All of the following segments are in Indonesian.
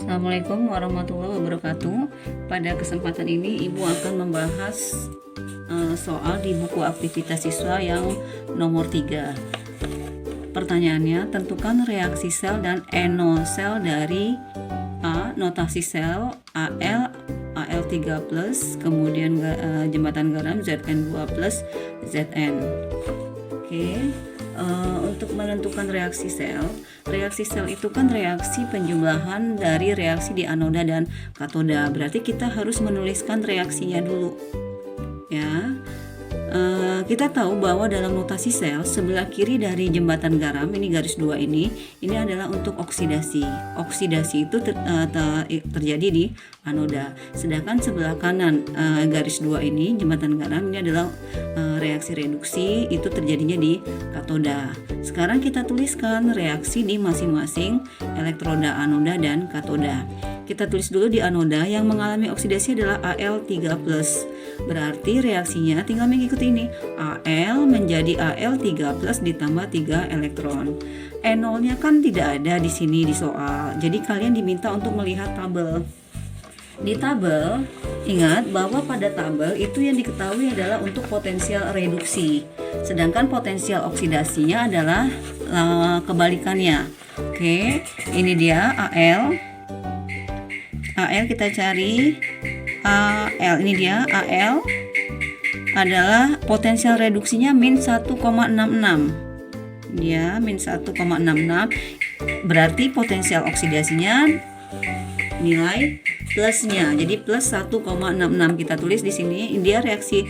Assalamualaikum warahmatullahi wabarakatuh. Pada kesempatan ini Ibu akan membahas soal di buku aktivitas siswa yang nomor 3. Pertanyaannya, tentukan reaksi sel dan NO sel dari A. Notasi sel Al3+, kemudian jembatan garam Zn2+, Zn. Oke. Untuk menentukan reaksi sel itu kan reaksi penjumlahan dari reaksi di anoda dan katoda. Berarti kita harus menuliskan reaksinya dulu, ya. Kita tahu bahwa dalam notasi sel sebelah kiri dari jembatan garam, ini garis 2 ini adalah untuk oksidasi. Oksidasi itu terjadi di anoda. Sedangkan sebelah kanan garis 2 ini jembatan garam ini adalah reaksi reduksi, itu terjadinya di katoda. Sekarang kita tuliskan reaksi di masing-masing elektroda anoda dan katoda. Kita tulis dulu di anoda yang mengalami oksidasi adalah Al3+. Berarti reaksinya tinggal mengikuti ini. Al menjadi Al3+ ditambah 3 elektron. NO-nya kan tidak ada di sini di soal. Jadi kalian diminta untuk melihat tabel. Di tabel, ingat bahwa pada tabel itu yang diketahui adalah untuk potensial reduksi. Sedangkan potensial oksidasinya adalah kebalikannya. Oke, ini dia Al kita cari. Ini dia Al adalah potensial reduksinya min 1,66. Dia min 1,66. Berarti potensial oksidasinya nilai plusnya. Jadi plus 1,66 kita tulis di sini. Dia reaksi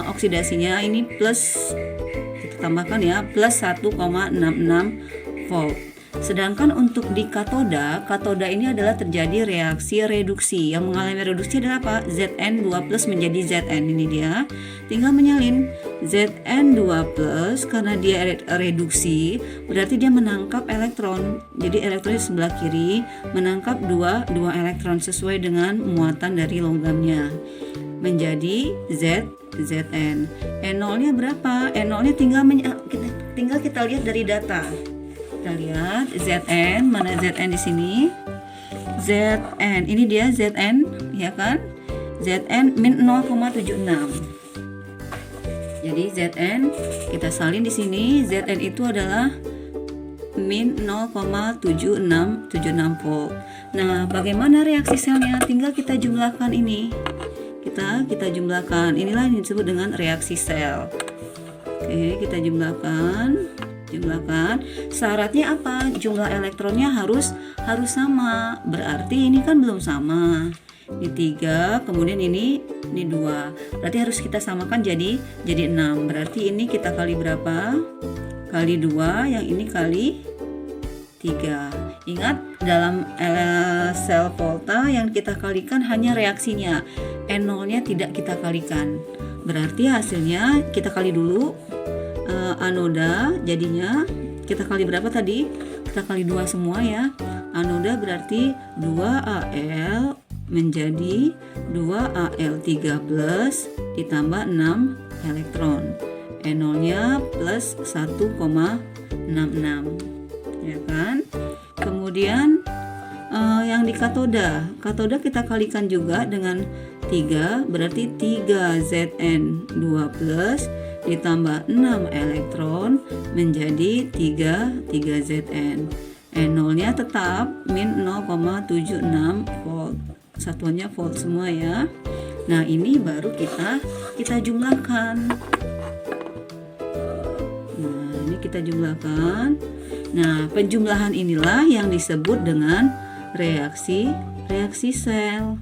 oksidasinya ini plus, kita tambahkan ya, plus 1,66 volt. Sedangkan untuk di katoda ini adalah terjadi reaksi reduksi. Yang mengalami reduksi adalah apa? Zn2+ menjadi Zn. Ini dia. Tinggal menyalin Zn2+ karena dia reduksi, berarti dia menangkap elektron. Jadi elektron di sebelah kiri menangkap dua elektron sesuai dengan muatan dari logamnya. Menjadi Zn. NO-nya berapa? NO-nya tinggal kita lihat dari data. Kita lihat Zn, mana Zn di sini? Zn, ini dia Zn, ya kan? Zn min 0,76. Jadi Zn kita salin di sini. Zn itu adalah min 0,7676 volt. Nah, bagaimana reaksi selnya? Tinggal kita jumlahkan ini. Kita jumlahkan. Inilah yang disebut dengan reaksi sel. Oke, kita jumlahkan. Syaratnya apa? Jumlah elektronnya harus sama. Berarti ini kan belum sama. Ini 3, kemudian ini 2. Berarti harus kita samakan jadi 6. Berarti ini kita kali berapa? Kali 2, yang ini kali 3. Ingat, dalam sel volta yang kita kalikan hanya reaksinya. NO-nya tidak kita kalikan. Berarti hasilnya kita kali dulu. Anoda jadinya kita kali berapa tadi? Kita kali 2 semua ya. Anoda berarti 2Al menjadi 2Al3+ ditambah 6 elektron. NO-nya plus 1,66, ya kan? Kemudian yang di katoda kita kalikan juga dengan 3, berarti 3Zn2+ ditambah 6 elektron menjadi 3 Zn. NO-nya tetap min 0,76 volt. Satuannya volt semua ya. Nah, ini baru kita jumlahkan. Nah, ini kita jumlahkan. Nah, penjumlahan inilah yang disebut dengan reaksi sel.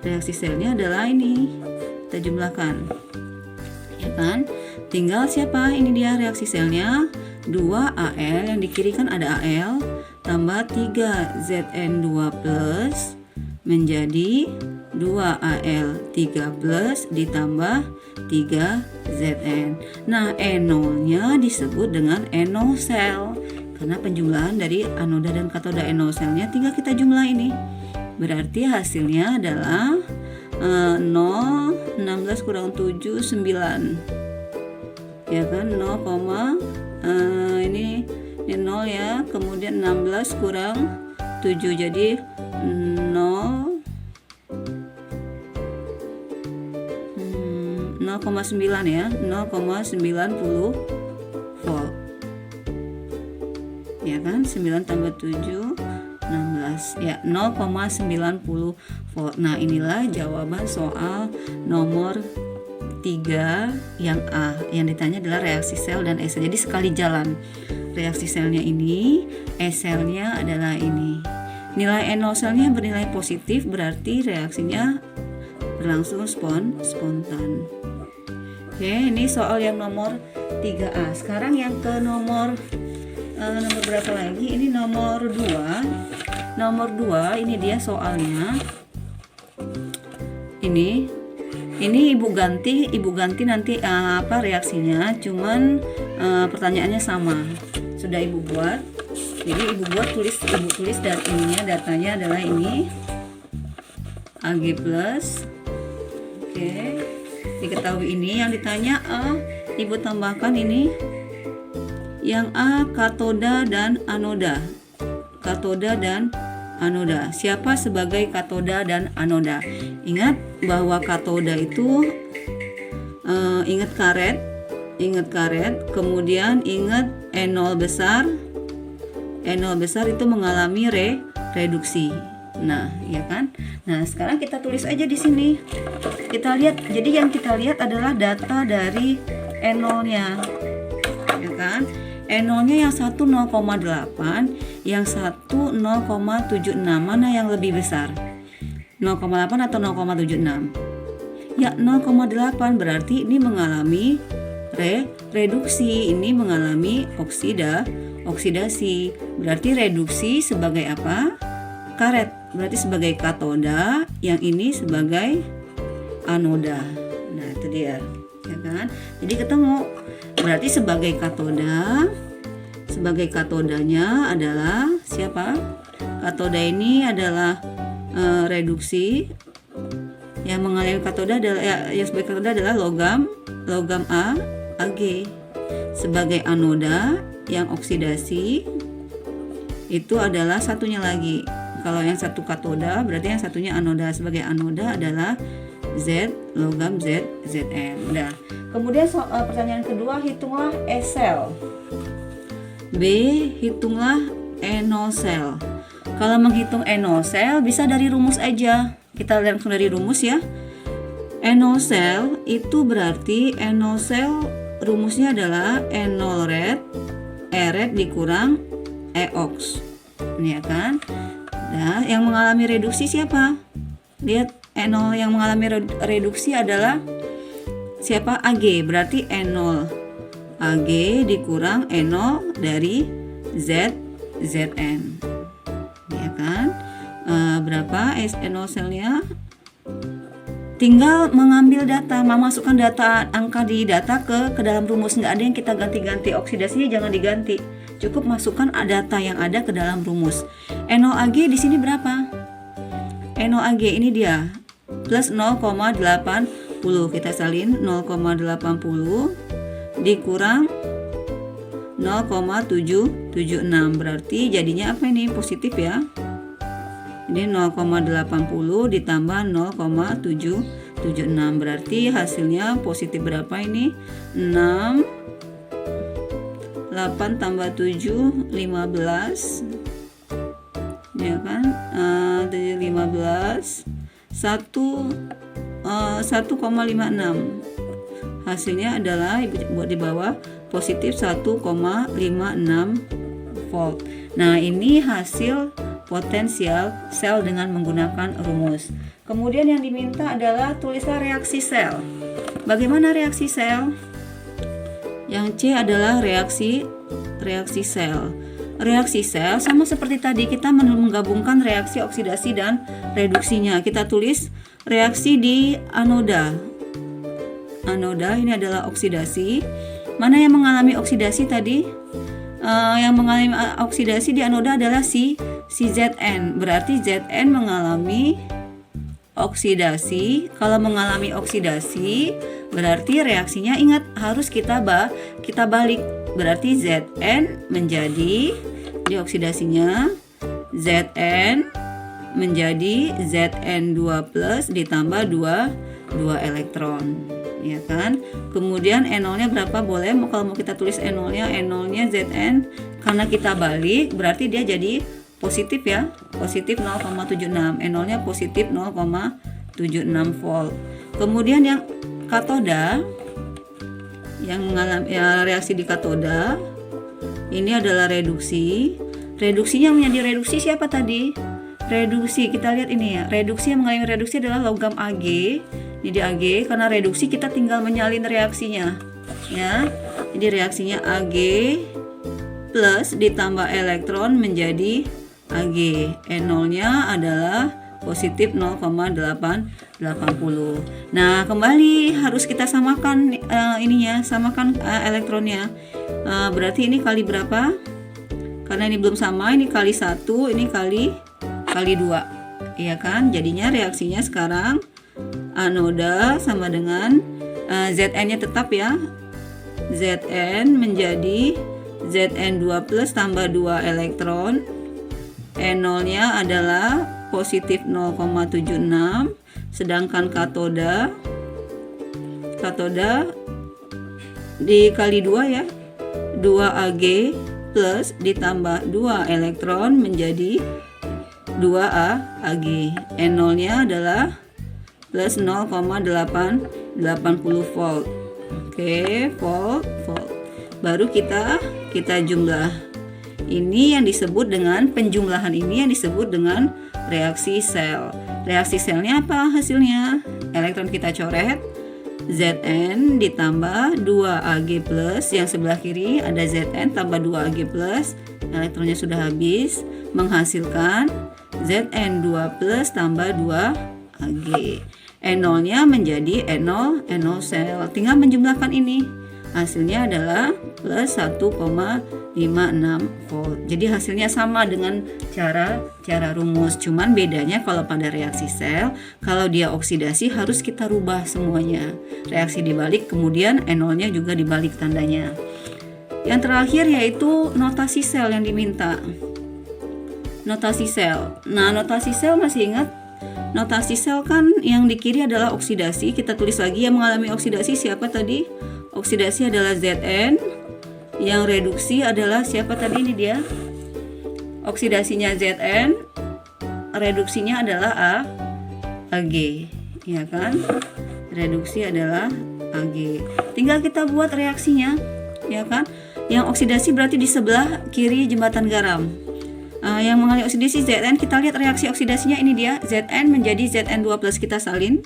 Reaksi selnya adalah ini. Kita jumlahkan. Ya kan? Tinggal siapa? Ini dia reaksi selnya. 2Al, yang di kiri kan ada Al, tambah 3Zn2+ menjadi 2Al3+ ditambah 3Zn. Nah, NO-nya disebut dengan NO sel karena penjumlahan dari anoda dan katoda. NO selnya tinggal kita jumlah ini. Berarti hasilnya adalah 16 kurang 7 9, ya kan? 0, ini 0 ya, kemudian 16 kurang jadi 0,9 ya, 0,90 volt. Ya kan, 9 tambah 7 16 ya, 0,90 volt. Nah, inilah jawaban soal nomor 3 yang A. Yang ditanya adalah reaksi sel dan E-sel. Jadi sekali jalan. Reaksi selnya ini, E-selnya adalah ini. Nilai NO selnya bernilai positif, berarti reaksinya berlangsung spontan. Oke, ini soal yang nomor 3A. Sekarang yang ke nomor berapa lagi? Ini nomor 2. Nomor 2 ini dia soalnya. Ini ibu ganti nanti apa reaksinya, cuman pertanyaannya sama. Sudah ibu buat. Jadi ibu tulis dan ininya, datanya adalah ini Ag+. Oke. Diketahui ini yang ditanya A, ibu tambahkan ini. Yang A, katoda dan anoda. Katoda dan anoda. Siapa sebagai katoda dan anoda? Ingat bahwa katoda itu ingat karet, kemudian ingat E0 besar. E0 besar itu mengalami reduksi. Nah, ya kan? Nah, sekarang kita tulis aja di sini. Kita lihat. Jadi yang kita lihat adalah data dari E0-nya. Ya kan? E0-nya yang satu 0,8, yang satu 0,76. Mana yang lebih besar? 0,8 atau 0,76? Ya, 0,8 berarti ini mengalami reduksi. Ini mengalami oksidasi. Berarti reduksi sebagai apa? Karet. Berarti sebagai katoda, yang ini sebagai anoda. Nah, itu dia. Ya kan? Jadi ketemu. Berarti sebagai katodanya adalah siapa? Katoda ini adalah reduksi. Yang mengalami katoda adalah yang sebagai katoda adalah logam Ag. Sebagai anoda yang oksidasi itu adalah satunya lagi. Kalau yang satu katoda berarti yang satunya anoda. Sebagai anoda adalah logam Zn. Nah, kemudian pertanyaan kedua, hitunglah E-sel. B, hitunglah E0 sel. Kalau menghitung E0 sel bisa dari rumus aja. Kita langsung dari rumus ya. E0 sel itu berarti E0 sel rumusnya adalah E0 red, E-red dikurang E-ox. Ini ya kan? Nah, yang mengalami reduksi siapa? Lihat, E0 yang mengalami reduksi adalah siapa? Ag. Berarti E0 Ag dikurang E0 dari Zn. Ya kan? Berapa E0 selnya? Tinggal mengambil data, memasukkan data angka di data ke dalam rumus. Nggak ada yang kita ganti-ganti. Oksidasinya jangan diganti. Cukup masukkan data yang ada ke dalam rumus. NOAG di sini berapa? NOAG ini dia plus 0,80. Kita salin 0,80 dikurang 0,776. Berarti jadinya apa ini? Positif ya. Ini 0,80 ditambah 0,776. Berarti hasilnya positif berapa ini? 6. 8 tambah 7 15. Ya kan? 15 1,56. Hasilnya adalah buat di bawah positif 1,56 volt. Nah, ini hasil potensial sel dengan menggunakan rumus. Kemudian yang diminta adalah tulislah reaksi sel. Bagaimana reaksi sel? Yang C adalah reaksi sel. Reaksi sel sama seperti tadi, kita menggabungkan reaksi oksidasi dan reduksinya. Kita tulis reaksi di anoda. Anoda ini adalah oksidasi. Mana yang mengalami oksidasi tadi? Yang mengalami oksidasi di anoda adalah si Zn. Berarti Zn mengalami oksidasi. Kalau mengalami oksidasi berarti reaksinya, ingat, harus kita balik. Berarti Zn menjadi, di oksidasinya Zn menjadi Zn2 plus ditambah 2 elektron, ya kan? Kemudian N0-nya berapa? Boleh kalau mau kita tulis N0-nya Zn, karena kita balik berarti dia jadi positif ya, positif 0,76. N0-nya positif 0,76 volt. Kemudian yang katoda, yang mengalami reaksi di katoda, ini adalah reduksi. Reduksinya menjadi reduksi siapa tadi? Reduksi, kita lihat ini ya. Reduksi yang mengalami reduksi adalah logam Ag. Jadi Ag, karena reduksi kita tinggal menyalin reaksinya. Ya. Jadi reaksinya Ag plus ditambah elektron menjadi Ag. N0-nya adalah positif 0,880. Nah, kembali harus kita samakan samakan elektronnya. Berarti ini kali berapa? Karena ini belum sama, ini kali 1, ini kali 2. Iya kan? Jadinya reaksinya sekarang anoda sama dengan Zn-nya tetap ya. Zn menjadi Zn2 plus tambah 2 elektron. N0-nya adalah positif 0,76, sedangkan katoda dikali 2 ya, 2 Ag plus ditambah 2 elektron menjadi 2 Ag. N0-nya adalah plus 0,880 volt. Oke, volt. Baru kita jumlah. Ini yang disebut dengan penjumlahan, ini yang disebut dengan reaksi sel. Reaksi selnya apa hasilnya? Elektron kita coret, Zn ditambah 2 Ag plus, yang sebelah kiri ada Zn tambah 2 Ag plus, elektronnya sudah habis, menghasilkan Zn2 plus tambah 2 Ag. N0-nya menjadi N0 sel. Tinggal menjumlahkan ini. Hasilnya adalah plus 1,56 volt. Jadi hasilnya sama dengan cara rumus. Cuman bedanya kalau pada reaksi sel, kalau dia oksidasi harus kita rubah semuanya. Reaksi dibalik, kemudian N0-nya juga dibalik tandanya. Yang terakhir yaitu notasi sel yang diminta. Notasi sel. Nah, notasi sel masih ingat? Notasi sel kan yang di kiri adalah oksidasi. Kita tulis lagi yang mengalami oksidasi siapa tadi? Oksidasi adalah Zn. Yang reduksi adalah siapa tadi? Ini dia. Oksidasinya Zn, reduksinya adalah Ag. Ya kan? Reduksi adalah Ag. Tinggal kita buat reaksinya, ya kan? Yang oksidasi berarti di sebelah kiri jembatan garam. Yang mengalami oksidasi Zn, kita lihat reaksi oksidasinya ini dia. Zn menjadi Zn2 plus, kita salin.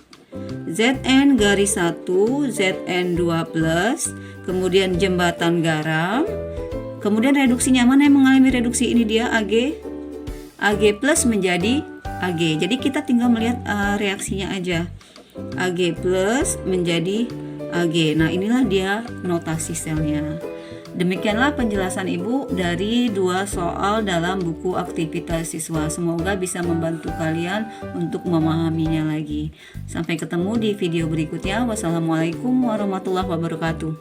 Zn garis 1, Zn2 plus, kemudian jembatan garam. Kemudian reduksinya, mana yang mengalami reduksi? Ini dia Ag. Ag plus menjadi Ag. Jadi kita tinggal melihat reaksinya aja. Ag plus menjadi Ag. Nah, inilah dia notasi selnya. Demikianlah penjelasan Ibu dari 2 soal dalam buku aktivitas siswa. Semoga bisa membantu kalian untuk memahaminya lagi. Sampai ketemu di video berikutnya. Wassalamualaikum warahmatullahi wabarakatuh.